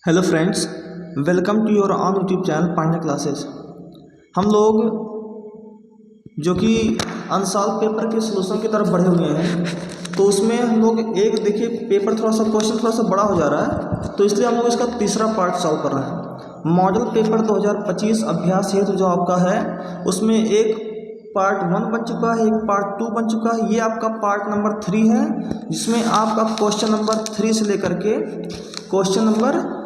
Hello friends, welcome to your own YouTube channel Panda Classes. हम लोग जो कि अनसॉल्व पेपर के सलूशन की तरफ बढ़े हुए हैं, तो उसमें हम लोग एक देखिए पेपर क्वेश्चन थोड़ा सा बड़ा हो जा रहा है, तो इसलिए हम लोग इसका तीसरा पार्ट सॉल्व कर रहे हैं। मॉडल पेपर 2025 अभ्यास हेतु जो आपका है उसमें एक पार्ट 1 बन चुका है, एक पार्ट 2 बन चुका है। ये आपका पार्ट नंबर 3 है, जिसमें आपका क्वेश्चन नंबर 3 से लेकर के क्वेश्चन नंबर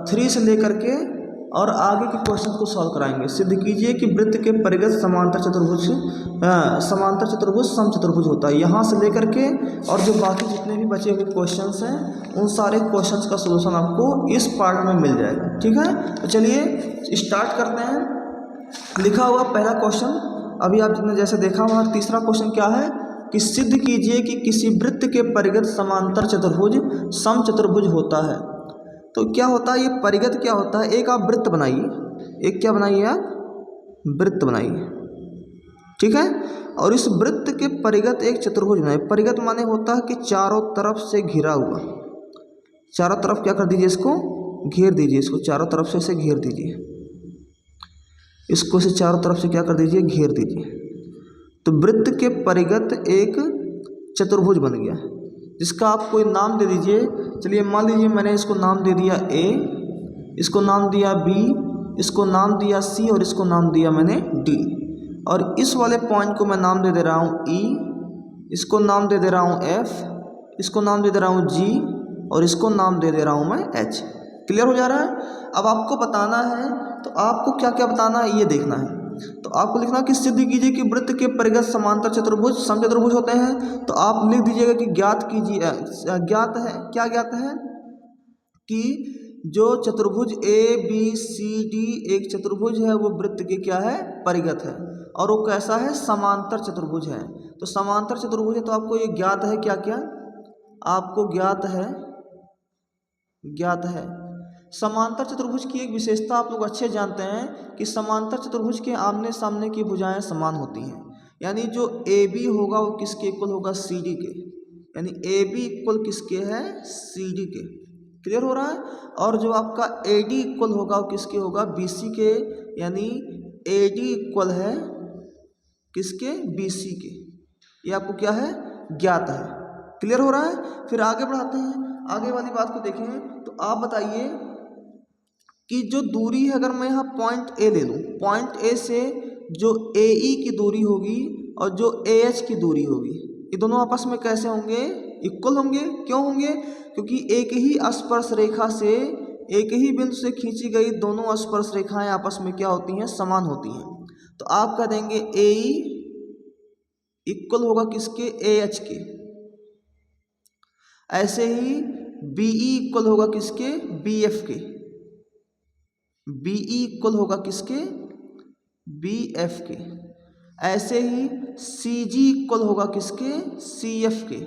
3 से लेकर के और आगे के क्वेश्चन को सॉल्व कराएंगे। सिद्ध कीजिए कि वृत्त के परिगत समांतर चतुर्भुज समचतुर्भुज होता है। यहाँ से लेकर के और जो बाकी जितने भी बचे हुए क्वेश्चंस हैं उन सारे क्वेश्चंस का सलूशन आपको इस पार्ट में मिल जाएगा। ठीक है, तो चलिए स्टार्ट करते हैं। लिखा हुआ पहला क्वेश्चन अभी आपने जैसे देखा वहाँ तीसरा क्वेश्चन क्या है कि सिद्ध कीजिए कि किसी वृत्त के परिगत समांतर चतुर्भुज समचतुर्भुज होता है। तो क्या होता है, ये परिगत क्या होता है? एक आप वृत्त बनाइए, एक क्या बनाइए आप? वृत्त बनाइए, ठीक है। और इस वृत्त के परिगत एक चतुर्भुज बनाइए। परिगत माने होता है कि चारों तरफ से घिरा हुआ, चारों तरफ क्या कर दीजिए, इसको घेर दीजिए, इसको चारों तरफ से इसे घेर दीजिए, इसको से चारों तरफ से क्या कर दीजिए, घेर दीजिए। तो वृत्त के परिगत एक चतुर्भुज बन गया, जिसका आप कोई नाम दे दीजिए। चलिए मान लीजिए मैंने इसको नाम दे दिया ए, इसको नाम दिया बी, इसको नाम दिया सी और इसको नाम दिया मैंने डी। और इस वाले पॉइंट को मैं नाम दे रहा हूँ ई, इसको नाम दे रहा हूँ एफ, इसको नाम दे रहा हूँ जी और इसको नाम दे रहा हूँ मैं एच। क्लियर हो जा रहा है? अब आपको बताना है, तो आपको क्या क्या बताना है ये देखना है। तो आपको लिखना कि सिद्ध कीजिए कि वृत्त के परिगत समांतर चतुर्भुज समचतुर्भुज होते हैं। तो आप लिख दीजिएगा कि ज्ञात कीजिए, ज्ञात है, क्या ज्ञात है कि जो चतुर्भुज ए बी सी डी एक चतुर्भुज है वो वृत्त के क्या है, परिगत है, और वो कैसा है, समांतर चतुर्भुज है। तो समांतर चतुर्भुज है, तो आपको ये ज्ञात है, क्या क्या आपको ज्ञात है, ज्ञात है। समांतर चतुर्भुज की एक विशेषता आप लोग अच्छे जानते हैं कि समांतर चतुर्भुज के आमने सामने की भुजाएं समान होती हैं। यानी जो ए बी होगा वो किसके इक्वल होगा, सी डी के। यानी ए बी इक्वल किसके है, सी डी के। क्लियर हो रहा है? और जो आपका ए डी इक्वल होगा वो किसके होगा, बी सी के। यानी ए डी इक्वल है किसके, बी सी के। ये आपको क्या है, ज्ञात है। क्लियर हो रहा है? फिर आगे बढ़ाते हैं, आगे वाली बात को देखें। तो आप बताइए कि जो दूरी है, अगर मैं यहाँ पॉइंट ए ले लूँ, पॉइंट ए से जो ए ई की दूरी होगी और जो ए एच की दूरी होगी, ये दोनों आपस में कैसे होंगे, इक्वल होंगे। क्यों होंगे? क्योंकि एक ही स्पर्श रेखा से, एक ही बिंदु से खींची गई दोनों स्पर्श रेखाएं आपस में क्या होती हैं, समान होती हैं। तो आप कह देंगे ए ई इक्वल होगा किसके, ए एच के। ऐसे ही बी ई इक्वल होगा किसके, बी एफ के। बीई इक्वल होगा किसके, बी एफ के। ऐसे ही सी जी इक्वल होगा किसके, सी एफ के।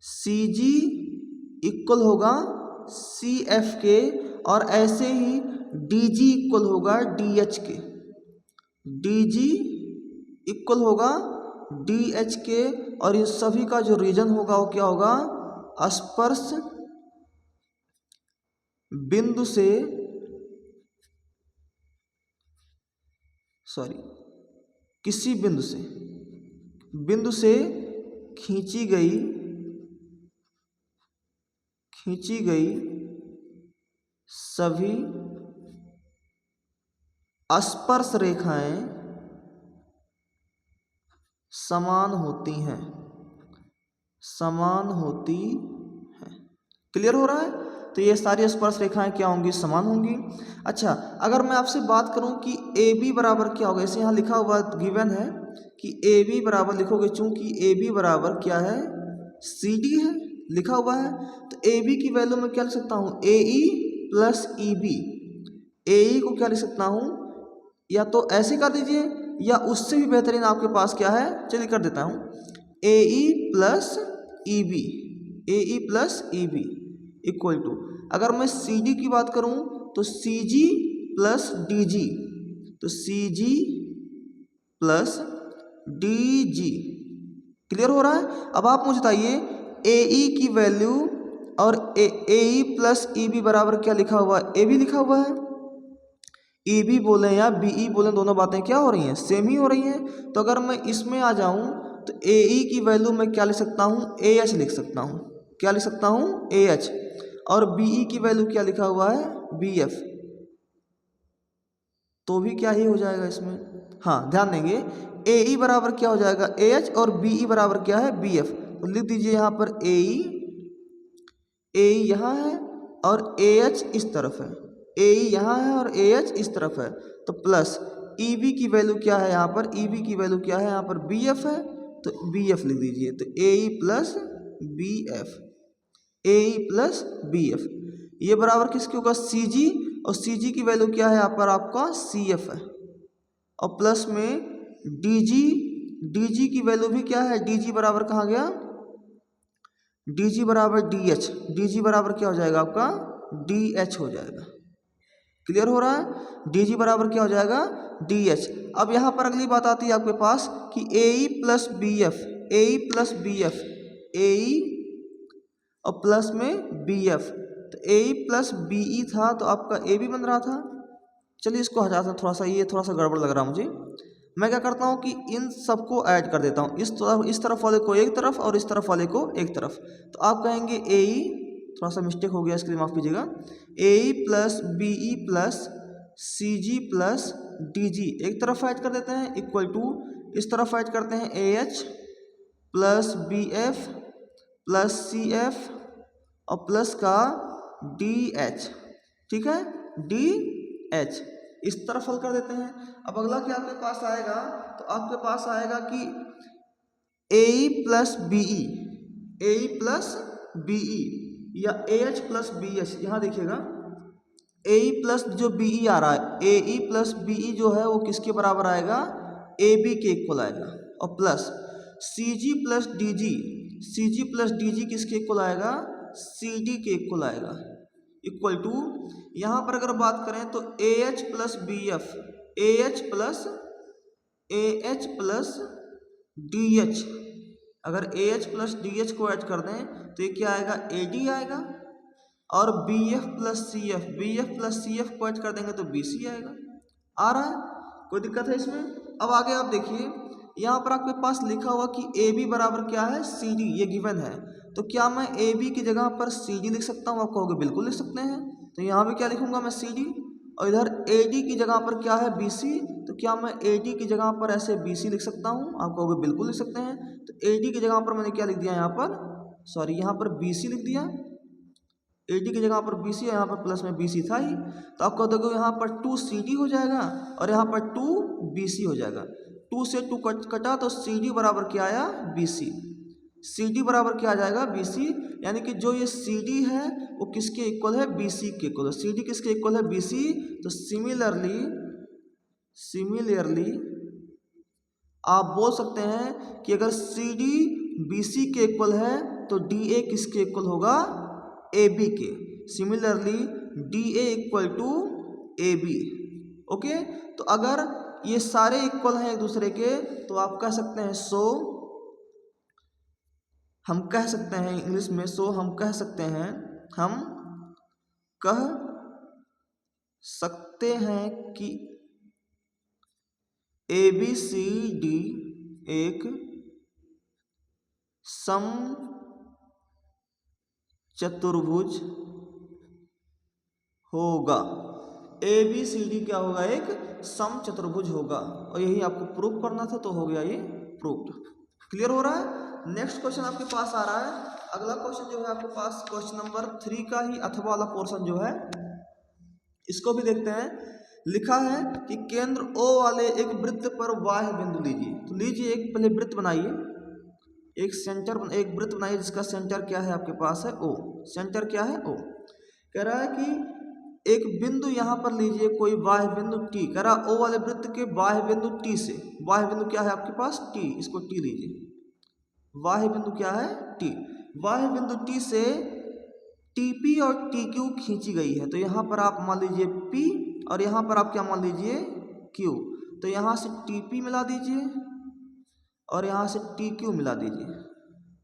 सी जी इक्वल होगा सी एफ के। और ऐसे ही डी जी इक्वल होगा डी एच के। डी जी इक्वल होगा डी एच के। और ये सभी का जो रीजन होगा वो क्या होगा, स्पर्श बिंदु से, किसी बिंदु से खींची गई सभी स्पर्श रेखाएं समान होती हैं, क्लियर हो रहा है? तो ये सारी स्पर्श रेखाएं क्या होंगी, समान होंगी। अच्छा, अगर मैं आपसे बात करूं कि ए बी बराबर क्या होगा, ऐसे यहाँ लिखा हुआ गिवन है कि ए बी बराबर लिखोगे, चूंकि ए बी बराबर क्या है, सी डी है, लिखा हुआ है। तो ए बी की वैल्यू मैं क्या लिख सकता हूँ, A E plus E B. A ई को क्या लिख सकता हूँ, या तो ऐसे कर दीजिए, या उससे भी बेहतरीन आपके पास क्या है, चलिए कर देता हूँ, A E plus E B, A E plus E B equal to, अगर मैं सी डी की बात करूं तो सी जी प्लस डी जी। तो सी जी प्लस डी जी। क्लियर हो रहा है? अब आप मुझे बताइए ए ई की वैल्यू और ए ई प्लस ई बी बराबर क्या लिखा हुआ है, ए बी लिखा हुआ है। ई बी बोले या बी ई बोले, दोनों बातें क्या हो रही हैं, सेम ही हो रही हैं। तो अगर मैं इसमें आ जाऊं तो ए ई की वैल्यू मैं क्या लिख सकता हूं, ए एच लिख सकता हूं। क्या लिख सकता हूं, ए एच। और बी ई की वैल्यू क्या लिखा हुआ है, बी एफ। तो भी क्या ही हो जाएगा इसमें, हाँ ध्यान देंगे, ए ई बराबर क्या हो जाएगा, ए एच, और बी ई बराबर क्या है, बी एफ। तो लिख दीजिए यहाँ पर ए ई यहाँ है और ए एच इस तरफ है, ए ई यहाँ है और ए एच इस तरफ है। तो प्लस ई बी की वैल्यू क्या है यहाँ पर, ई बी की वैल्यू क्या है यहाँ पर, बी एफ है। तो बी एफ लिख दीजिए। तो ए ई प्लस बी एफ, ए ई प्लस बी एफ, ये बराबर किसके होगा, सी जी। और सी जी की वैल्यू क्या है यहाँ पर आपका, सी एफ है। और प्लस में डी जी, डी जी की वैल्यू भी क्या है, डी जी बराबर कहाँ गया, डी जी बराबर डी एच। डी जी बराबर क्या हो जाएगा आपका, डी एच हो जाएगा। क्लियर हो रहा है, डी जी बराबर क्या हो जाएगा, डी एच। अब यहाँ पर अगली बात आती है आपके पास कि A E plus B F, A E plus B F, ए ई और प्लस में बी एफ। तो ए ई प्लस बी ई था तो आपका ए बी बन रहा था। चलिए इसको हटाते हैं, थोड़ा सा ये थोड़ा सा गड़बड़ लग रहा है मुझे। मैं क्या करता हूँ कि इन सबको ऐड कर देता हूँ, इस तरफ वाले को एक तरफ और इस तरफ वाले को एक तरफ। तो आप कहेंगे ए ई, थोड़ा सा मिस्टेक हो गया इसके लिए माफ़ कीजिएगा, A E plus B E plus C G plus D G एक तरफ ऐड कर देते हैं, इक्वल टू इस तरफ ऐड करते हैं A H plus B F plus C F और प्लस का डी एच। ठीक है, डी एच इस तरफ हल कर देते हैं। अब अगला क्या आपके पास आएगा, तो आपके पास आएगा कि A E plus B E, A E plus B E या A H plus B H. यहाँ देखिएगा ए ई प्लस जो बी ई आ रहा है, ए ई प्लस बी ई जो है वो किसके बराबर आएगा, ए बी के इक्वल आएगा। और plus C G plus D G, C G plus D G किसके इक्वल आएगा, सी डी के इक्वल आएगा। इक्वल टू यहाँ पर अगर बात करें तो A H plus B F, A H plus D H. अगर A H plus D H को ऐड कर दें तो ये क्या आएगा, ए डी आएगा। और B F plus C F, B F plus C F को ऐड कर देंगे तो बी सी आएगा। आ रहा है, कोई दिक्कत है इसमें। अब आगे आप देखिए, यहाँ पर आपके पास लिखा हुआ कि ए बी बराबर क्या है, सी डी, ये गिवन है। तो क्या मैं ए बी की जगह पर सी डी लिख सकता हूँ, आप कहोगे बिल्कुल लिख सकते हैं। तो यहाँ भी क्या लिखूंगा मैं, सी डी। और इधर ए डी की जगह पर क्या है, बी सी। तो क्या मैं ए डी की जगह पर ऐसे बी सी लिख सकता हूँ, आप कहोगे बिल्कुल लिख सकते हैं। तो ए डी की जगह पर मैंने क्या लिख दिया यहाँ पर, सॉरी यहाँ पर बी सी लिख दिया। ए डी की जगह पर बी सी, यहाँ पर प्लस में बी सी था ही। तो आपको देखो यहाँ पर 2 सी डी हो जाएगा और यहाँ पर 2 बी सी हो जाएगा। 2 से 2 कटा तो सी डी बराबर क्या आया, बी सी। सी डी बराबर क्या आ जाएगा, बी सी। यानी कि जो ये सी डी है वो किसके इक्वल है, बी सी के इक्वल है। सी डी किसके इक्वल है, बी सी। तो सिमिलरली आप बोल सकते हैं कि अगर सी डी बी सी के इक्वल है तो डी ए किसके इक्वल होगा, ए बी के। Similarly D A equal to A B. Okay, तो अगर ये सारे इक्वल हैं एक दूसरे के तो आप कह सकते हैं सो, हम कह सकते हैं इंग्लिश में सो, हम कह सकते हैं कि ए बी सी डी एक समचतुर्भुज होगा। ए बी सी डी क्या होगा, एक समचतुर्भुज होगा। और यही आपको प्रूफ करना था, तो हो गया ये प्रूफ। क्लियर हो रहा है। नेक्स्ट क्वेश्चन आपके पास आ रहा है। अगला क्वेश्चन जो है आपके पास क्वेश्चन नंबर 3 का ही अथवा वाला पोर्शन जो है, इसको भी देखते हैं। लिखा है कि केंद्र O वाले एक वृत्त पर बाह्य बिंदु लीजिए। तो लीजिए, एक पहले वृत्त बनाइए, एक वृत्त बनाइए जिसका सेंटर क्या है आपके पास है O। सेंटर क्या है, O। कह रहा है कि एक बिंदु यहाँ पर लीजिए, कोई बाह्य बिंदु T। कह रहा O वाले वृत्त के बाह्य बिंदु T से, बाह्य बिंदु क्या है आपके पास, T। इसको T लीजिए, बाह्य बिंदु क्या है, T। बाह्य बिंदु T से TP और TQ खींची गई है। तो यहाँ पर आप मान लीजिए P और यहाँ पर आप क्या मान लीजिए, Q। तो यहाँ से TP मिला दीजिए और यहाँ से TQ मिला दीजिए।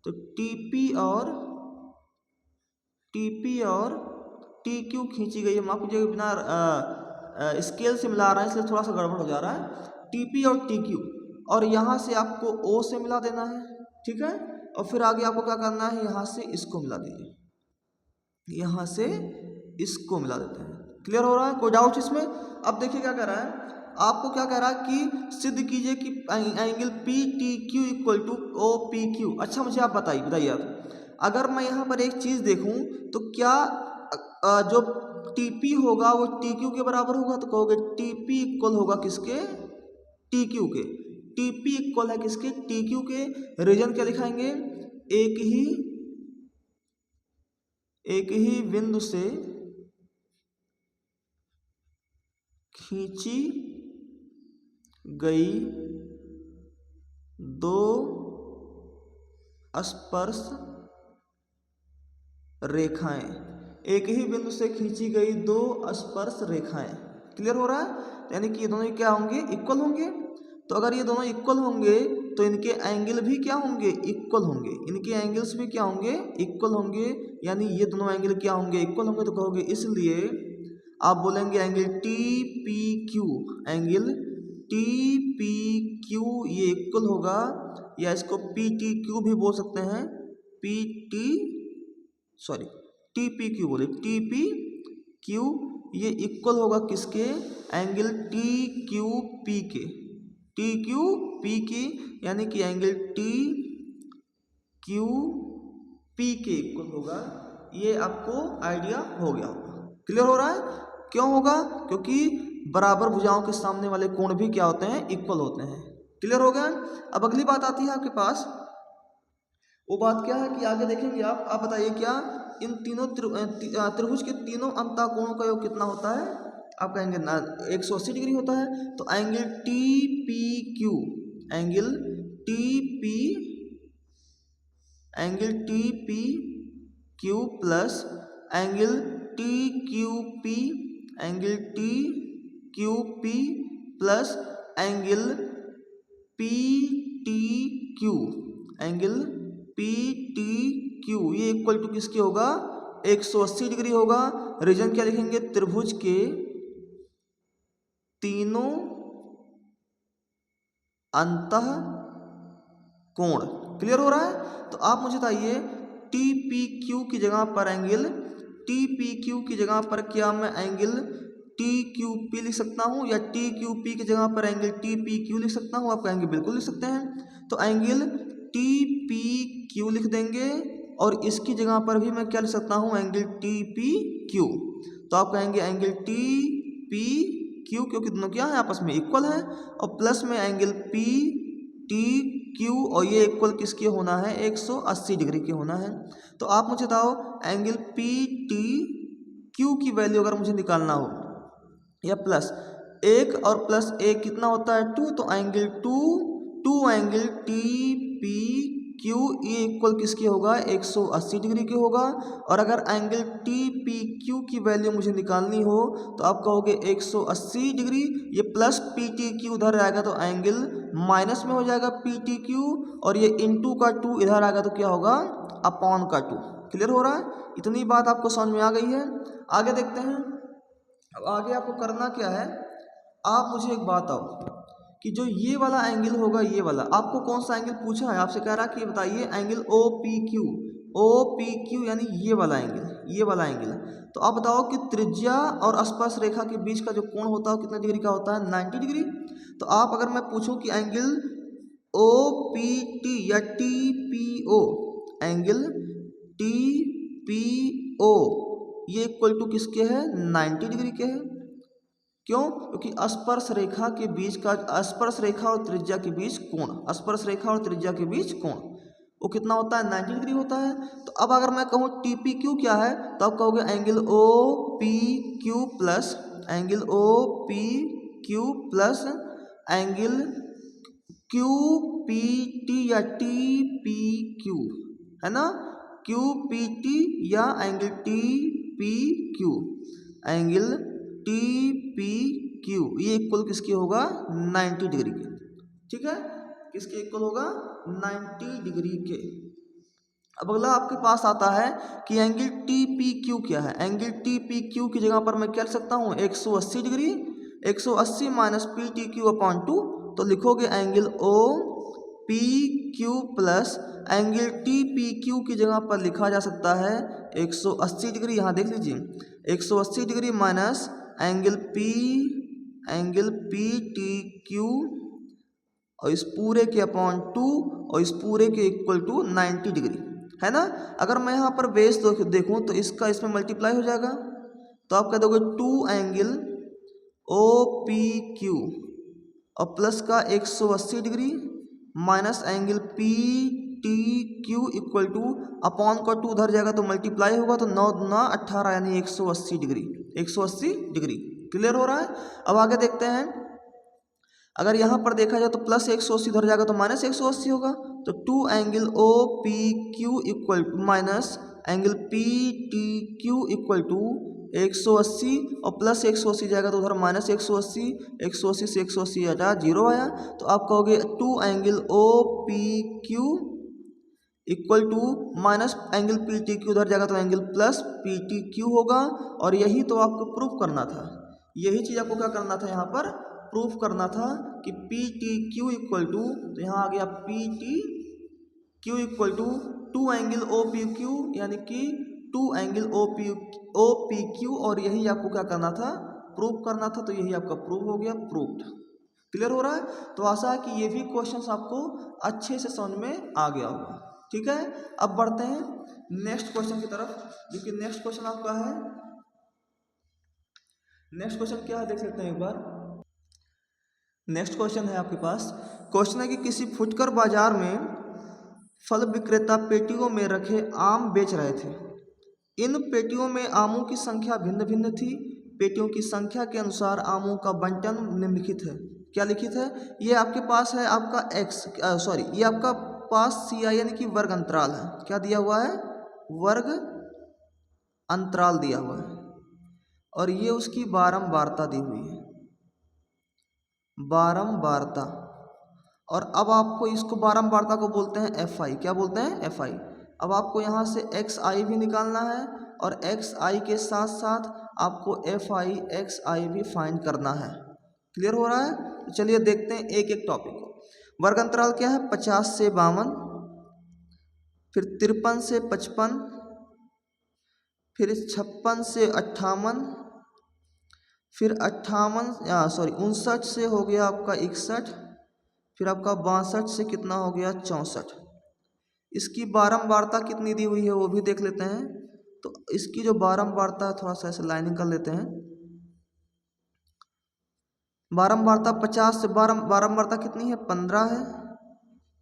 तो TP और TP और TQ खींची गई है, माफ कीजिएगा बिना स्केल से मिला रहे हैं इसलिए थोड़ा सा गड़बड़ हो जा रहा है। TP और TQ और यहाँ से आपको O से मिला देना है, ठीक है। और फिर आगे आपको क्या करना है, यहाँ से इसको मिला दीजिए, यहाँ से इसको मिला देते हैं। क्लियर हो रहा है, कोई डाउट इसमें? अब देखिए क्या कह रहा है, आपको क्या कह रहा है कि सिद्ध कीजिए कि angle PTQ equal to OPQ। अच्छा मुझे आप बताइए आप, अगर मैं यहाँ पर एक चीज़ देखूँ तो क्या जो TP होगा वो TQ के बराबर होगा? तो कहोगे TP इक्वल होगा किसके? TQ के। TP इक्वल है किसके? TQ के। रीजन क्या दिखाएंगे? एक ही बिंदु से खींची गई दो स्पर्श रेखाएं, एक ही बिंदु से खींची गई दो स्पर्श रेखाएं। क्लियर हो रहा है? यानी कि ये दोनों क्या होंगे? इक्वल होंगे। तो अगर ये दोनों इक्वल होंगे तो इनके एंगल भी क्या होंगे? इक्वल होंगे। इनके एंगल्स भी क्या होंगे? इक्वल होंगे। यानी ये दोनों एंगल क्या होंगे? इक्वल होंगे। तो कहोगे इसलिए आप बोलेंगे एंगल TPQ, एंगल TPQ ये इक्वल होगा, या इसको PTQ भी बोल सकते हैं, TPQ बोले, TPQ ये इक्वल होगा किसके? एंगल TQP के, TQP की, यानी कि एंगल TQP के इक्वल होगा। ये आपको आइडिया हो गया होगा। क्लियर हो रहा है? क्यों होगा? क्योंकि बराबर भुजाओं के सामने वाले कोण भी क्या होते हैं? इक्वल होते हैं। क्लियर हो गया? अब अगली बात आती है आपके पास, वो बात क्या है कि आगे देखेंगे आप बताइए क्या इन तीनों त्रिभुज के तीनों अंतःकोणों का योग कितना होता है? आप कहेंगे ना 180 डिग्री होता है। तो angle TPQ, angle TPQ plus angle TQP, angle TQP plus angle PTQ, angle PTQ ये इक्वल टू किसके होगा? 180 डिग्री होगा। रीजन क्या लिखेंगे? त्रिभुज के तीनों अंतः कोण। क्लियर हो रहा है? तो आप मुझे बताइए TPQ की जगह पर एंगल TPQ की जगह पर क्या मैं एंगल TQP लिख सकता हूं, या TQP की जगह पर एंगल TPQ लिख सकता हूं? आप कहेंगे बिल्कुल लिख सकते हैं। तो एंगल TPQ लिख देंगे और इसकी जगह पर भी मैं क्या लिख सकता हूं? Angle TPQ। तो आप कहेंगे एंगल TPQ क्योंकि दोनों क्या है? आपस में इक्वल है। और प्लस में एंगल PTQ, और ये इक्वल किसके होना है? 180 डिग्री के होना है। तो आप मुझे बताओ एंगल PTQ की वैल्यू अगर मुझे निकालना हो, या प्लस 1 और प्लस 1 कितना होता है? 2। तो एंगल 2 एंगल TPQ ये इक्वल किसके होगा? 180 डिग्री के होगा। और अगर एंगल TPQ की वैल्यू मुझे निकालनी हो तो आप कहोगे 180 डिग्री, ये प्लस PTQ उधर आएगा तो एंगल माइनस में हो जाएगा PTQ, और ये इंटू का 2 इधर आएगा तो क्या होगा? अपॉन का 2। क्लियर हो रहा है? इतनी बात आपको समझ में आ गई है? आगे देखते हैं। अब आगे आपको करना क्या है, आप मुझे एक बात आओ कि जो ये वाला एंगल होगा, ये वाला आपको कौन सा एंगल पूछा है? आपसे कह रहा है कि बताइए एंगल OPQ यानी ये वाला एंगल। तो आप बताओ कि त्रिज्या और स्पर्श रेखा के बीच का जो कोण होता है कितने डिग्री का होता है? 90 डिग्री। तो आप अगर मैं पूछूं कि एंगल OPT या TPO, एंगल TPO ये इक्वल टू किसके है? 90 डिग्री के है। क्यों? क्योंकि स्पर्श रेखा के बीच का, स्पर्श रेखा और त्रिज्या के बीच कोण, स्पर्श रेखा और त्रिज्या के बीच कोण वो कितना होता है? 90 डिग्री होता है। तो अब अगर मैं कहूँ TPQ क्या है, तो आप कहोगे angle OPQ plus angle OPQ plus angle QPT या TPQ, है ना? QPT या एंगल TPQ, एंगल TPQ ये इक्वल किसके होगा? 90 डिग्री के। ठीक है, किसके इक्वल होगा? 90 डिग्री के। अब अगला आपके पास आता है कि एंगल टी पी क्यू क्या है। एंगल टी पी क्यू की जगह पर मैं क्या लिख सकता हूँ, 180 degree, 180 minus P T Q upon 2, तो लिखोगे angle O P Q plus angle T P Q की जगह पर लिखा जा सकता है 180 डिग्री। यहाँ देख लीजिए 180 degree minus angle P T Q और इस पूरे के अपॉन 2 और इस पूरे के इक्वल टू 90 डिग्री, है ना। अगर मैं यहाँ पर बेस देखूँ तो इसका इसमें मल्टीप्लाई हो जाएगा, तो आप कह दोगे 2 एंगल ओ पी क्यू और प्लस का 180 degree minus angle P T Q equal two upon का 2 उधर जाएगा तो मल्टीप्लाई होगा, तो 9 दूना 18 यानी 180 डिग्री, 180 डिग्री। क्लियर हो रहा है। अब आगे देखते हैं, अगर यहाँ पर देखा जाए तो प्लस 180 इधर जाएगा तो माइनस 180 होगा, तो 2 angle O P Q equal to minus angle P T Q equal to 180 और प्लस 180 जाएगा तो उधर माइनस 180, 180 से 180 हटा 0 आया, तो आप कहोगे 2 angle O P Q equal to minus angle P T Q उधर जाएगा तो angle plus P T Q होगा। और यही तो आपको प्रूफ करना था, यही चीज़ आपको क्या करना था, यहाँ पर प्रूफ करना था कि P T Q equal to, तो यहाँ आ गया P T Q equal to 2 angle O P Q यानी कि 2 एंगल ओ पी क्यू, और यही आपको क्या करना था, प्रूफ करना था, तो यही आपका प्रूफ हो गया, प्रूफ्ड। क्लियर हो रहा है। तो आशा है कि ये भी क्वेश्चंस आपको अच्छे से समझ में आ गया होगा। ठीक है, अब बढ़ते हैं नेक्स्ट क्वेश्चन की तरफ, जो कि नेक्स्ट क्वेश्चन आपका है, नेक्स्ट क्वेश्चन क्या है देख सकते हैं एक बार। नेक्स्ट क्वेश्चन है आपके पास, क्वेश्चन है कि किसी फुटकर बाजार में फल विक्रेता पेटियों में रखे आम बेच रहे थे। इन पेटियों में आमों की संख्या भिन्न भिन्न थी। पेटियों की संख्या के अनुसार आमों का बंटन निम्नलिखित है। क्या लिखित है, ये आपके पास है आपका ये आपका पास सी आई यानी कि वर्ग अंतराल है। क्या दिया हुआ है, वर्ग अंतराल दिया हुआ है, और ये उसकी बारंबारता दी हुई है, बारंबारता। और अब आपको इसको बारंबारता को बोलते हैं एफ आई। क्या बोलते हैं, एफ आई। अब आपको यहाँ से एक्स आई भी निकालना है, और एक्स आई के साथ साथ आपको एफ आई एक्स आई भी फाइंड करना है। क्लियर हो रहा है। तो चलिए देखते हैं एक एक टॉपिक को। वर्ग अंतराल क्या है, 50 से 52, फिर 53 से 55, फिर 56 से 58, फिर 59 से हो गया आपका 61, फिर आपका 62 से कितना हो गया 64। इसकी बारंबारता कितनी दी हुई है वो भी देख लेते हैं। तो इसकी जो बारंबारता है, थोड़ा सा ऐसे लाइनिंग कर लेते हैं। बारंबारता 50 से बारंबारता कितनी है, 15 है,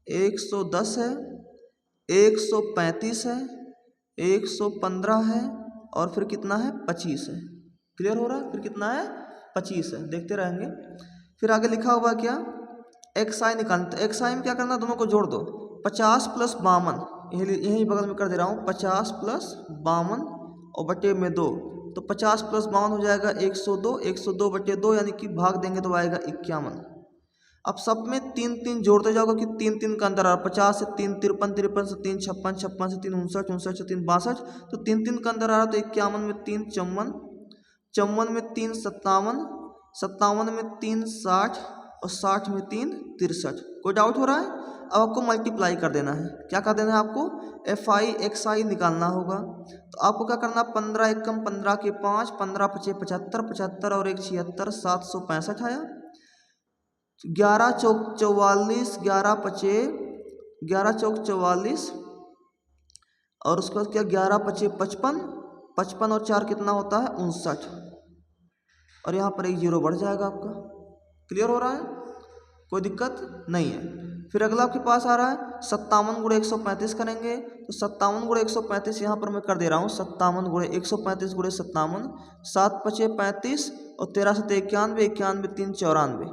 110 है, 135 है, 115 है, और फिर कितना है 25 है। क्लियर हो रहा है। फिर कितना है 25 है, देखते रहेंगे। फिर आगे लिखा हुआ क्या, एक्स आई निकालना। एक्स आई में क्या करना, दोनों को जोड़ दो। 50 प्लस 52, यही बगल में कर दे रहा हूँ, 50 प्लस 52 और बटे में 2, तो 50 प्लस 52 हो जाएगा 102, 102 बटे 2 यानी कि भाग देंगे तो आएगा 51। अब सब में 3 3 जोड़ते जाओगे कि 3 3 का अंतर आ रहा है। 50 से 3 53, 53 से 3 56, 56 से 3 59, 59 से 3 62, तो 3 3 का अंतर आ रहा है। तो 51 में 3 54, 54 में 3 57, 57 में 3 60 और 60 में 3 63। कोई डाउट हो रहा है। अब आपको मल्टीप्लाई कर देना है। क्या कर देना है आपको, एफ आई एक्स आई निकालना होगा। तो आपको क्या करना, 15 एकम 15 के 5, 15 पचे 75, 75 और 1 76, 765 आया। 11 चौक 44, 11 पचे 11 चौक 44, और उसके बाद क्या 11 पचे 55, 55 और 4 कितना होता है 59, और यहाँ पर एक जीरो बढ़ जाएगा आपका। क्लियर हो रहा है, कोई दिक्कत नहीं है। फिर अगला आपके पास आ रहा है 57 गुणे 135 करेंगे। तो 57 गुणे 135 यहाँ पर मैं कर दे रहा हूँ, 57 गुणे 135 गुणे 57, 7 पचे 35 और 13 से 91, 91 3 94,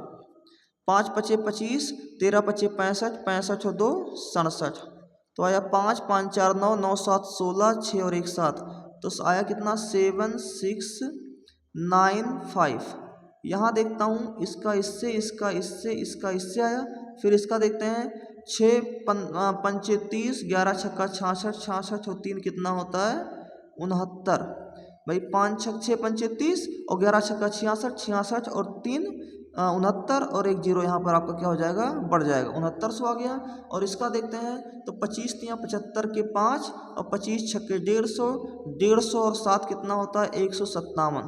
5 पचे 25, 13 पचे 65, 65 और 2 67, तो आया 5 5 4 9, 9 7 16, 6 और 1 7, तो आया कितना 7 6 9 5। यहाँ देखता हूँ इसका इससे, इसका इससे, इसका इससे आया। फिर इसका देखते हैं पंचे 30, 11 छक्का 66, 66 और 3 कितना होता है 69। भाई 5 6 पंचे 30 और 11 छक्का 66, 66 और 3 69 और एक जीरो यहाँ पर आपका क्या हो जाएगा बढ़ जाएगा 6900 आ गया। और इसका देखते हैं तो 25 तियाँ 75 के 5 और 25 छक्के 150, 150 और 7 कितना होता है 157।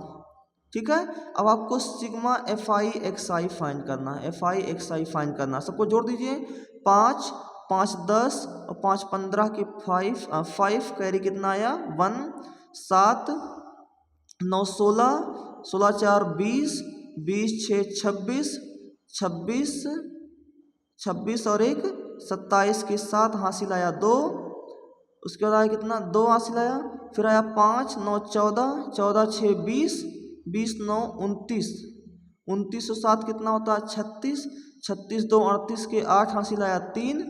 ठीक है। अब आपको sigma F I x I find करना है, F I x I find करना है। सबको जोड़ दीजिए 5 5 10 और 5 15 के 5 कैरी कितना आया 1 7 9 16 16 4 20 20 6 26 26 26 और एक 27 के 7 हासिल आया 2। उसके बाद आया कितना 2 हासिल आया। फिर आया 5 9 14 14 6 20 20 9 29 29 और 7 कितना होता है 36 36 2 38 के 8 हासिल आया 3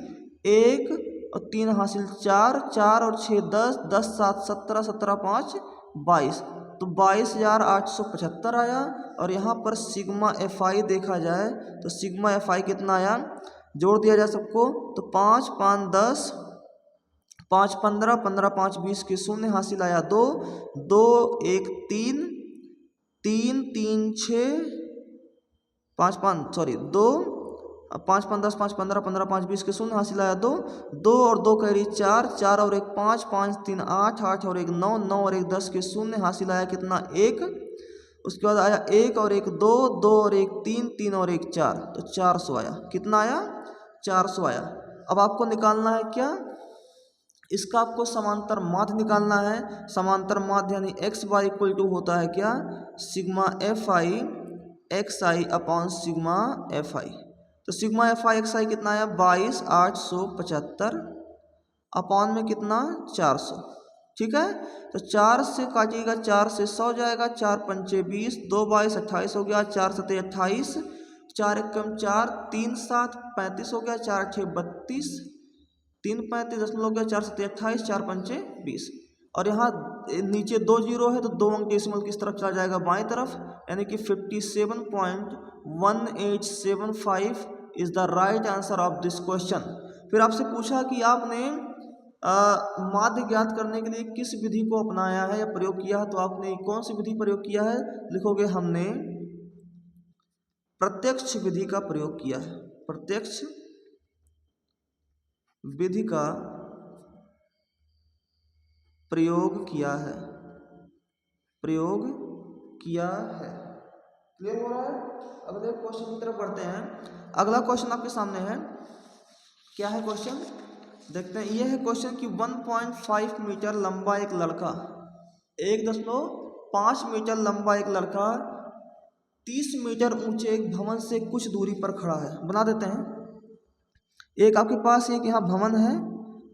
1 और 3 हासिल 4 4 और 6 10 10 7 17 17 5 22 तो 22,875 आया। और यहाँ पर सिग्मा एफ आई देखा जाए तो सिग्मा एफ आई कितना आया जोड़ दिया जाए सबको तो 5 5 10 5 15 15 5 20 के 0 हासिल आया 2 2 1 3 3 3 6 5 5 सॉरी 2 5 5 10 5 15 15 5 20 के 0 हासिल आया 2 2 और 2 कैरी 4 4 और एक 5 5 3 8 8 और एक 9 9 और एक 10 के 0 हासिल आया कितना 1। उसके बाद आया 1 और एक 2 2 और एक 3 3 और एक 4 तो 400 आया। कितना आया 400 आया। अब आपको निकालना है क्या इसका आपको समांतर माध्य निकालना है। समांतर माध्य यानी एक्स वाई इक्वल टू होता है क्या sigma F I x I upon sigma F I. तो सिग्मा एफ आई एक्स आई कितना आया 22,875 अपॉन में कितना 400। ठीक है। तो 4 से काटिएगा 4 से 100 जाएगा 4 पंचे 20 2 22 28 हो गया 4 सते 28 4 एकम 4 3 7 35 हो गया 4 6 32 3 35 दशमलव हो गया 4 सते 28 4 पंचे 20। और यहाँ नीचे 2 जीरो है तो 2 अंक डेसिमल किस तरफ चला जाएगा बाएं तरफ यानी कि 57.1875 is the right answer of this question. फिर आपसे पूछा कि आपने माध्य ज्ञात करने के लिए किस विधि को अपनाया है या प्रयोग किया है तो आपने कौन सी विधि प्रयोग किया है लिखोगे हमने प्रत्यक्ष विधि का प्रयोग किया है। प्रत्यक्ष विधि का प्रयोग किया है क्लियर हो रहा है। अगले क्वेश्चन की तरफ बढ़ते हैं। अगला क्वेश्चन आपके सामने है क्या है क्वेश्चन देखते हैं। यह है क्वेश्चन कि 1.5 मीटर लंबा एक लड़का 1.5 मीटर लंबा एक लड़का 30 मीटर ऊंचे एक भवन से कुछ दूरी पर खड़ा है। बना देते हैं। एक आपके पास एक यहाँ भवन है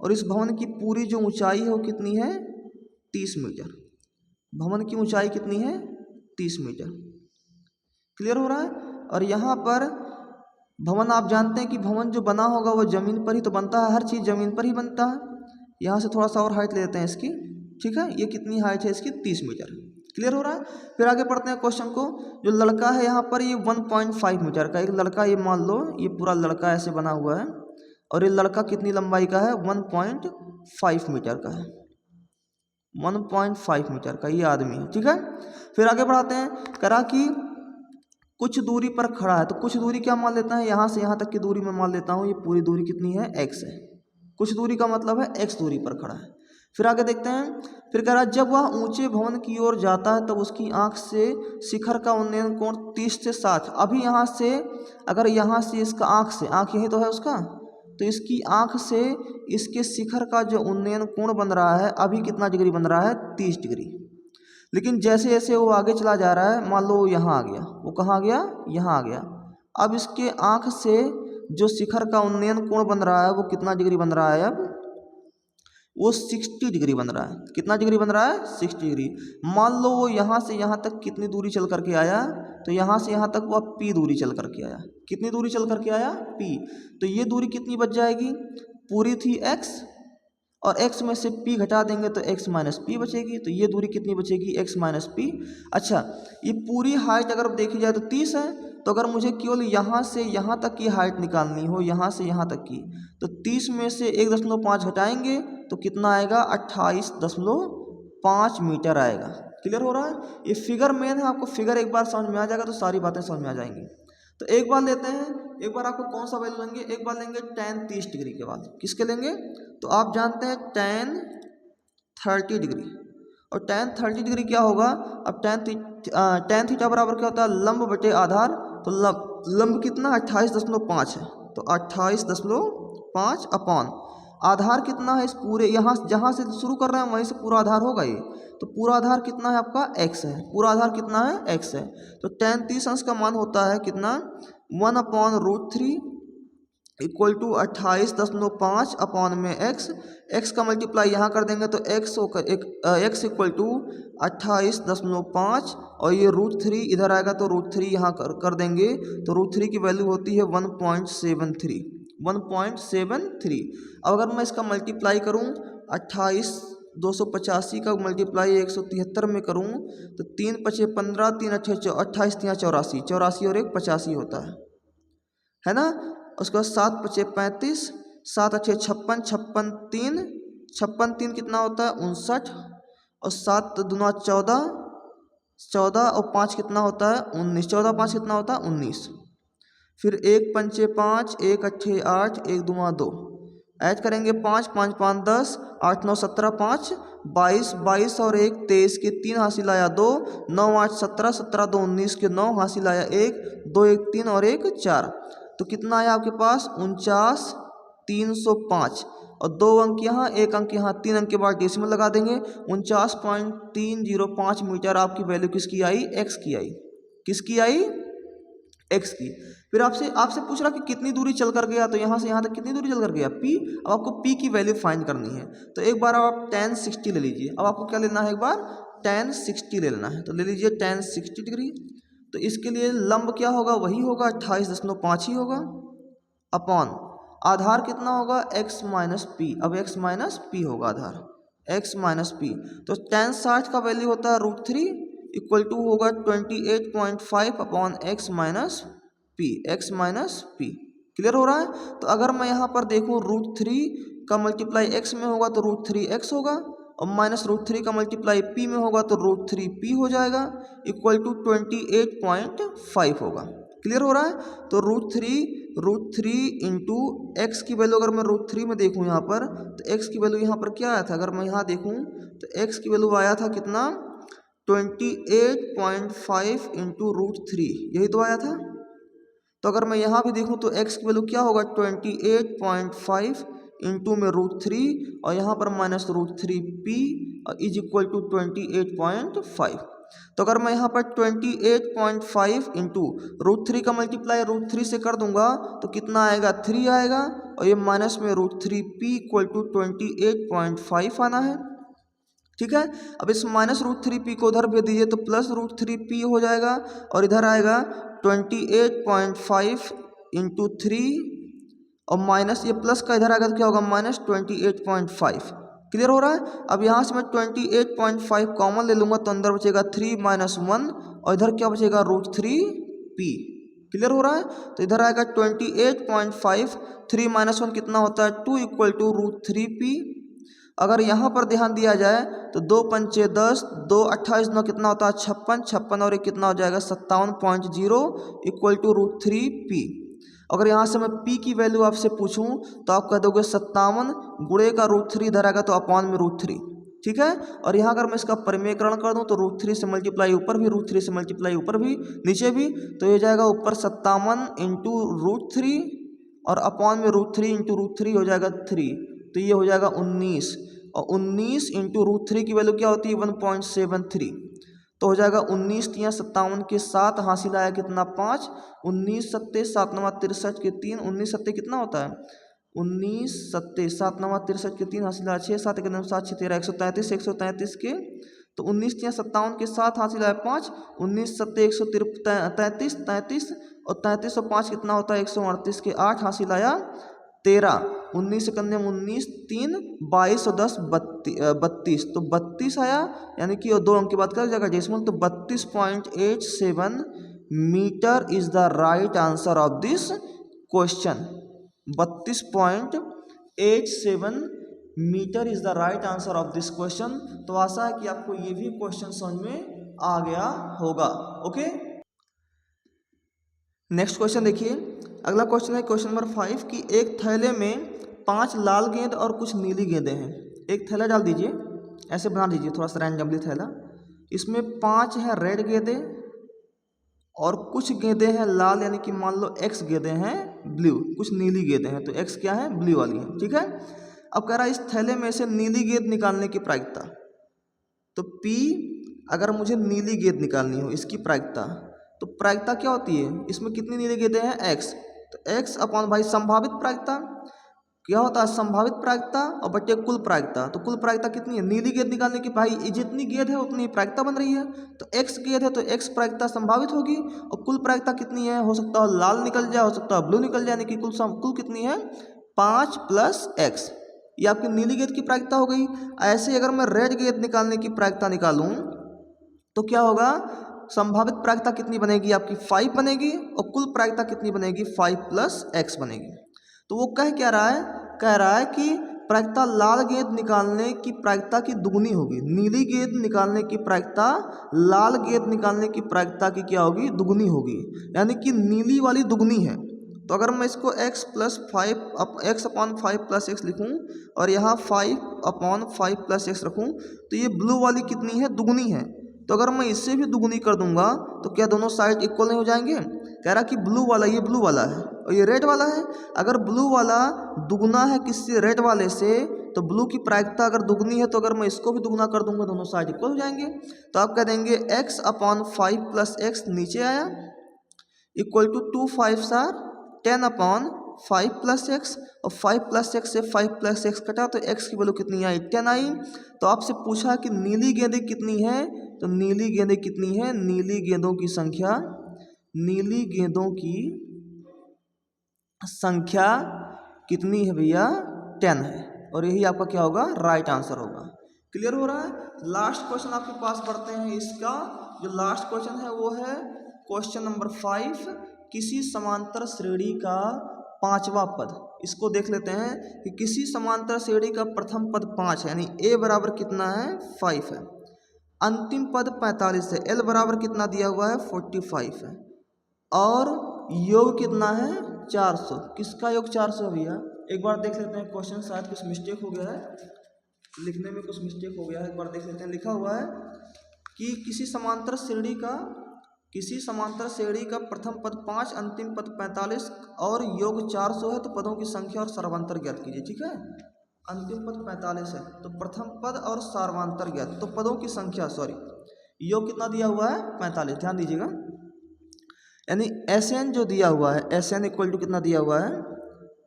और इस भवन की पूरी जो ऊंचाई है वो कितनी है 30 मीटर। भवन की ऊंचाई कितनी है 30 मीटर। क्लियर हो रहा है। और यहाँ पर भवन आप जानते हैं कि भवन जो बना होगा वो ज़मीन पर ही तो बनता है। हर चीज़ ज़मीन पर ही बनता है। यहाँ से थोड़ा सा और हाइट ले लेते हैं इसकी। ठीक है। ये कितनी हाइट है इसकी 30 मीटर। क्लियर हो रहा है। फिर आगे पढ़ते हैं क्वेश्चन को। जो लड़का है यहाँ पर ये 1.5 मीटर का एक लड़का ये मान लो ये पूरा लड़का ऐसे बना हुआ है और ये लड़का कितनी लंबाई का है 1.5 मीटर का है। 1.5 मीटर का ये आदमी है। ठीक है। फिर आगे बढ़ाते हैं। करा कि कुछ दूरी पर खड़ा है तो कुछ दूरी क्या मान लेता है यहाँ से यहाँ तक की दूरी में मान लेता हूँ ये पूरी दूरी कितनी है x है। कुछ दूरी का मतलब है x दूरी पर खड़ा है। फिर आगे देखते हैं। फिर कह रहा जब वह ऊंचे भवन की ओर जाता है तब उसकी आंख से शिखर का उन्नयन कोण 30 से 60। अभी यहाँ से अगर यहाँ से इसका आंख यही तो है उसका तो इसकी आंख से इसके शिखर का जो उन्नयन कोण बन रहा है अभी कितना डिग्री बन रहा है 30 डिग्री। लेकिन जैसे जैसे वो आगे चला जा रहा है मान लो यहाँ आ गया वो कहाँ आ गया यहाँ आ गया। अब इसके आंख से जो शिखर का उन्नयन कोण बन रहा है वो कितना डिग्री बन रहा है अब वो 60 डिग्री बन रहा है। कितना डिग्री बन रहा है 60 डिग्री। मान लो वो यहाँ से यहाँ तक कितनी दूरी चल करके आया तो यहाँ से यहाँ तक वह p दूरी चल करके आया। कितनी दूरी चल करके आया p। तो ये दूरी कितनी बच जाएगी पूरी थी x और x में से p घटा देंगे तो x माइनस p बचेगी। तो ये दूरी कितनी बचेगी x माइनस p। अच्छा ये पूरी हाइट अगर देखी जाए तो 30 है तो अगर मुझे केवल यहाँ से यहाँ तक की हाइट निकालनी हो, यहाँ से यहाँ तक की, तो 30 में से 1.5 घटाएंगे तो कितना आएगा 28.5 मीटर आएगा। क्लियर हो रहा है? ये फिगर मेन है, आपको फिगर एक बार समझ में आ जाएगा तो सारी बातें समझ में आ जाएंगी। तो एक बार लेते हैं, एक बार आपको कौन सा वैल्यू लेंगे, एक बार लेंगे tan 30 डिग्री के बाद किसके लेंगे, तो आप जानते हैं tan 30 डिग्री, और tan 30 डिग्री क्या होगा, अब tan थीटा बराबर क्या होता है, लंब बटे आधार, तो लंब कितना 28.5 है, तो 28.5 अपॉन आधार कितना है इस पूरे, यहाँ जहाँ से शुरू कर रहे हैं वहीं से पूरा आधार होगा ये, तो पूरा आधार कितना है आपका x है, पूरा आधार कितना है x है, तो tan 30 अंश का मान होता है कितना 1/√3 इक्वल टू 28.5 अपॉन में x का मल्टीप्लाई यहाँ कर देंगे तो x होकर x इक्वल टू 28.5 और ये √3 इधर आएगा तो √3 यहाँ कर देंगे तो √3 की वैल्यू होती है 1.73। अब अगर मैं इसका मल्टीप्लाई करूँ 285 का मल्टीप्लाई 173 में करूँ तो 3 × 5 = 15, 3 × 8 = 28, 3 × 84 और 1 85 होता है ना। उसके बाद 7 × 5 = 35, 7 × 6 = 56, 56 3 कितना होता है 59, और 7 दूना 14 और 5 कितना होता है 19, 14 5 कितना होता है 19। फिर 1 × 5 = 5, 1 × 8 = 8, 1 दूना 2, ऐड करेंगे 5 5 5 10, 8 9 17 5 22, 22 और 1 23 के 3 हासिल आया 2, 9 8 17, 17 2 19 के 9 हासिल आया 1, 2 1 3 और 1 4, तो कितना आया आपके पास 49,305, और 2 अंक यहाँ 1 अंक यहाँ, 3 अंक के बाद डेसिमल लगा देंगे, 49.305 मीटर आपकी वैल्यू किसकी आई, x की आई, किसकी आई, x की। फिर आपसे पूछ रहा कि कितनी दूरी चल कर गया, तो यहाँ से यहाँ तक कितनी दूरी चल कर गया p, अब आपको p की वैल्यू फाइंड करनी है, तो एक बार आप tan 60 ले लीजिए। अब आपको क्या लेना है, एक बार tan 60 ले लेना है, तो ले लीजिए tan 60 डिग्री, तो इसके लिए लंब क्या होगा, वही होगा 28.5 ही होगा, अपॉन आधार कितना होगा x माइनस पी, अब x माइनस पी होगा आधार, x माइनस पी, तो tan 60 का वैल्यू होता है √3 इक्वल टू होगा 28.5 upon x minus P. Clear हो रहा है? तो अगर मैं यहाँ पर देखूँ √3 का मल्टीप्लाई x में होगा तो √3x होगा, और माइनस √3 का मल्टीप्लाई p में होगा तो √3p हो जाएगा, इक्वल टू 28.5 होगा। क्लियर हो रहा है? तो √3 इंटू एक्स की वैल्यू अगर मैं √3 में देखूँ यहाँ पर, तो x की वैल्यू यहाँ पर क्या आया था, अगर मैं यहाँ देखूँ तो x की वैल्यू आया था कितना 28.5 इंटू √3, यही तो आया था। तो अगर मैं यहाँ भी देखूँ तो x की वैल्यू क्या होगा 28.5 इंटू में √3 और यहाँ पर minus √3p is equal to 28.5। तो अगर मैं यहाँ पर 28.5 इंटू √3 का मल्टीप्लाई √3 से कर दूंगा तो कितना आएगा 3 आएगा, और ये माइनस में √3p इक्वल टू 28.5 आना है। ठीक है, अब इस माइनस √3p को उधर भेज दीजिए तो प्लस √3p हो जाएगा, और इधर आएगा 28.5 इंटू 3 और माइनस ये प्लस का इधर आएगा तो क्या होगा माइनस 28.5। क्लियर हो रहा है? अब यहाँ से मैं 28.5 कॉमन ले लूँगा तो अंदर बचेगा 3 - 1 और इधर क्या बचेगा √3p। क्लियर हो रहा है? तो इधर आएगा 28.5, 3 - 1 कितना होता है 2 इक्वल टू √3p। अगर यहाँ पर ध्यान दिया जाए तो 2 × 5 = 10, 2 × 28 = 9 कितना होता है 56 और एक कितना हो जाएगा 57.0 इक्वल टू √3p। अगर यहाँ से मैं p की वैल्यू आपसे पूछूं तो आप कह दोगे 57 गुणे का √3 इधर आएगा तो अपॉन में √3। ठीक है, और यहाँ अगर मैं इसका परिमेयकरण कर दूं तो √3 से मल्टीप्लाई ऊपर भी, √3 से मल्टीप्लाई ऊपर भी, नीचे भी, तो ये जाएगा ऊपर 57 इंटू √3 और अपॉन में √3 इंटू √3 हो जाएगा 3, तो ये हो जाएगा 19, और 19 इंटू √3 की वैल्यू क्या होती है 1.73, तो हो जाएगा 19 × 3 = 57 के 7 हासिल आया कितना 5, 19 × 7 = 7 9 63 के 3, 19 7 कितना होता है 19 7 7 9 63 के 3 हासिल आया 6, 7 1 7 6 13 133, 133 के, तो 19 × 3 = 57 के 7 हासिल आया 5, 19 7 133 33 और 33 और 5 कितना होता है 138 के 8 हासिल आया 13, 19 से कन्या 19 3 22 और 10 32, तो 32 आया, यानी कि 2 अंक की बात कर जाएगा डेसिमल, तो 32.87 metre is the right answer of this question. 32.87 metre is the right answer of this question. तो आशा है कि आपको ये भी क्वेश्चन समझ में आ गया होगा। ओके, नेक्स्ट क्वेश्चन देखिए। अगला क्वेश्चन है क्वेश्चन नंबर 5 कि एक थैले में 5 लाल गेंद और कुछ नीली गेंदें हैं। एक थैला डाल दीजिए, ऐसे बना दीजिए थोड़ा सा रैंडमली थैला। इसमें 5 है रेड गेंदें और कुछ गेंदें हैं लाल, यानी कि मान लो x गेंदें हैं ब्लू, कुछ नीली गेंदें हैं। तो x क्या है, ब्लू वाली है, ठीक है। अब कह रहा है इस थैले में से नीली गेंद निकालने की प्रायिकता। तो P, अगर मुझे नीली गेंद निकालनी हो इसकी प्रायिकता, तो प्रायिकता क्या होती है, इसमें कितनी नीली गेंदें हैं, x। तो x अपॉन भाई संभावित प्रायिकता क्या होता है, संभावित प्रायिकता और बटे कुल प्रायिकता। तो कुल प्रायिकता कितनी है, नीली गेंद निकालने की, भाई जितनी गेंद है उतनी प्रायिकता बन रही है। तो x गेंद है तो x प्रायिकता संभावित होगी, और कुल प्रायिकता कितनी है, हो सकता है लाल निकल जाए, हो सकता है ब्लू निकल जाए, यानी कि कुल कितनी है, 5 + x। ये आपकी नीली गेंद की प्रायिकता हो गई। ऐसे अगर मैं रेड गेंद निकालने की प्रायिकता निकालूं तो क्या होगा, संभावित प्रायिकता कितनी बनेगी आपकी, 5 बनेगी, और कुल प्रायिकता कितनी बनेगी, 5 + x बनेगी। तो वो कह रहा है कि प्रायिकता लाल गेंद निकालने की प्रायिकता की दुगनी होगी। नीली गेंद निकालने की प्रायिकता लाल गेंद निकालने की प्रायिकता की क्या होगी, दुगनी होगी, यानी कि नीली वाली दुगनी है। तो अगर मैं इसको x अपॉन 5 + x लिखूं और यहाँ 5 अपॉन 5 + x रखूं, तो ये ब्लू वाली कितनी है, दुगनी है। तो अगर मैं इससे भी दुगनी कर दूंगा तो क्या दोनों साइड इक्वल नहीं हो जाएंगे। कह रहा कि ब्लू वाला, ये ब्लू वाला है और ये रेड वाला है। अगर ब्लू वाला दुगना है किससे, रेड वाले से, तो ब्लू की प्रायिकता अगर दुगनी है तो अगर मैं इसको भी दुगना कर दूंगा दोनों साइड इक्वल हो जाएंगे। तो आप कह देंगे x अपॉन 5 + x नीचे आया इक्वल टू 2 5 10 अपॉन 5 + x, और 5 + x से 5 + x कटा तो x की वैल्यू कितनी आई, 10 आई। तो आपसे पूछा कि नीली गेंदें कितनी है, तो नीली गेंदें कितनी है, नीली गेंदों की संख्या, नीली गेंदों की संख्या कितनी है भैया, 10 है। और यही आपका क्या होगा, राइट आंसर होगा। क्लियर हो रहा है। लास्ट क्वेश्चन आपके पास पढ़ते हैं। इसका जो लास्ट क्वेश्चन है वो है क्वेश्चन नंबर 5, किसी समांतर श्रेणी का 5वां पद। इसको देख लेते हैं कि किसी समांतर श्रेणी का प्रथम पद 5 है, यानी a बराबर कितना है, 5 है। अंतिम पद 45 है, l बराबर कितना दिया हुआ है, 45 है, और योग कितना है, 400। किसका योग 400 है भैया, एक बार देख लेते हैं क्वेश्चन, शायद कुछ मिस्टेक हो गया है, लिखने में कुछ मिस्टेक हो गया है, एक बार देख लेते हैं। लिखा हुआ है कि किसी समांतर श्रेणी का प्रथम पद 5, अंतिम पद 45 और योग 400 है, तो पदों की संख्या और सर्वांतर ज्ञात कीजिए। ठीक है, अंतिम पद 45 है तो प्रथम पद और सर्वांतर ज्ञात, तो पदों की संख्या योग कितना दिया हुआ है, 45। ध्यान दीजिएगा, यानी Sn जो दिया हुआ है, Sn इक्वल टू कितना दिया हुआ है,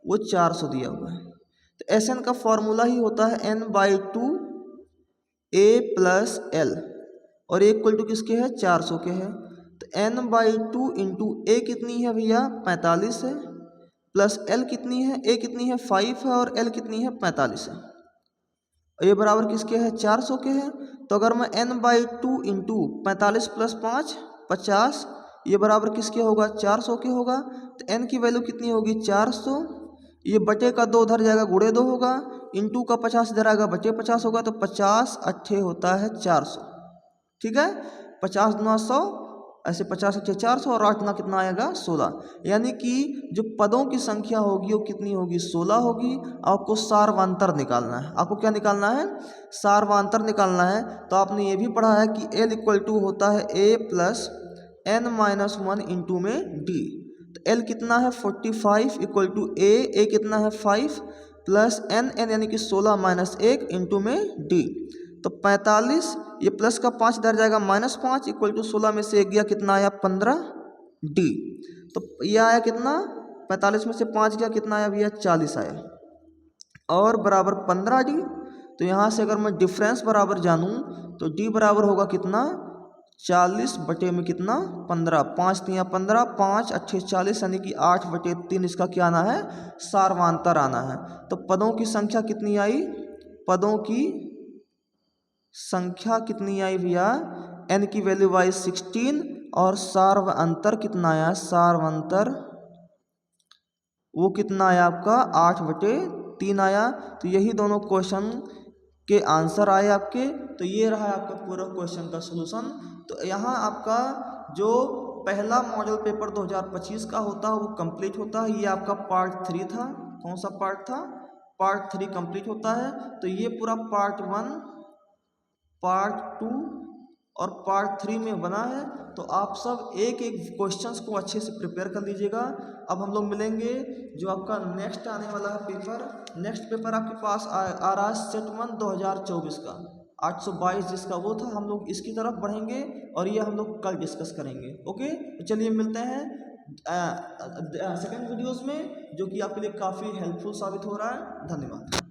वो 400 दिया हुआ है। तो Sn का फॉर्मूला ही होता है n/2 a + l, और इक्वल टू किसके है, 400 के है। तो n/2 इंटू a कितनी है भैया, 45 है, प्लस l कितनी है, a कितनी है, 5 है, और l कितनी है, 45 है, और ये बराबर किसके है, 400 के है। तो अगर मैं n/2 इंटू 45 + 5 50, ये बराबर किसके होगा, 400 के होगा। तो n की वैल्यू कितनी होगी, 400, ये बटे का 2 उधर जाएगा, गुणे 2 होगा, इंटू का 50 इधर आएगा, बटे 50 होगा, तो 50 अट्ठे होता है 400। ठीक है, 50 दूना 100, ऐसे 50 अट्ठे 400, और 8 दूना कितना आएगा, 16। यानी कि जो पदों की संख्या होगी वो कितनी होगी, 16 होगी। आपको सार्वांतर निकालना है। आपको क्या निकालना है, सार्वांतर निकालना है। तो आपने ये भी पढ़ा है कि l इक्वल टू होता है a + n-1 इंटू में d। तो l कितना है, 45 इक्वल टू a कितना है, 5 प्लस n यानी कि 16 - 1 इंटू में d। तो 45, ये प्लस का 5 इधर जाएगा, -5 इक्वल टू 16 में से 1 गया, कितना आया, 15 d। तो ये आया कितना, 45 में से 5 गया, कितना आया भैया, 40 आया, और बराबर 15 d। तो यहाँ से अगर मैं डिफरेंस बराबर जानूँ तो d बराबर होगा कितना, 40 बटे में कितना, 15, 5 तिया 15, 5 अट्ठे 40, यानी कि 8/3 इसका क्या आना है, सार्वांतर आना है। तो पदों की संख्या कितनी आई, पदों की संख्या कितनी आई भैया, n की वैल्यू आई 16 और सार्वअंतर कितना आया, सार्वअंतर वो कितना आया आपका 8/3 आया। तो यही दोनों क्वेश्चन के आंसर आए आपके। तो ये रहा आपका पूरा क्वेश्चन का सलूशन। तो यहाँ आपका जो पहला मॉडल पेपर 2025 का होता है वो कंप्लीट होता है। ये आपका पार्ट 3 था। कौन सा पार्ट था, पार्ट 3 कंप्लीट होता है। तो ये पूरा पार्ट 1, पार्ट 2 और पार्ट 3 में बना है। तो आप सब एक एक क्वेश्चंस को अच्छे से प्रिपेयर कर लीजिएगा। अब हम लोग मिलेंगे जो आपका नेक्स्ट आने वाला है पेपर। नेक्स्ट पेपर आपके पास आ रहा है सेट 1 2024 का 822 जिसका वो था। हम लोग इसकी तरफ बढ़ेंगे और ये हम लोग कल डिस्कस करेंगे। ओके, तो चलिए मिलते हैं सेकेंड वीडियोज़ में, जो कि आपके लिए काफ़ी हेल्पफुल साबित हो रहा है। धन्यवाद।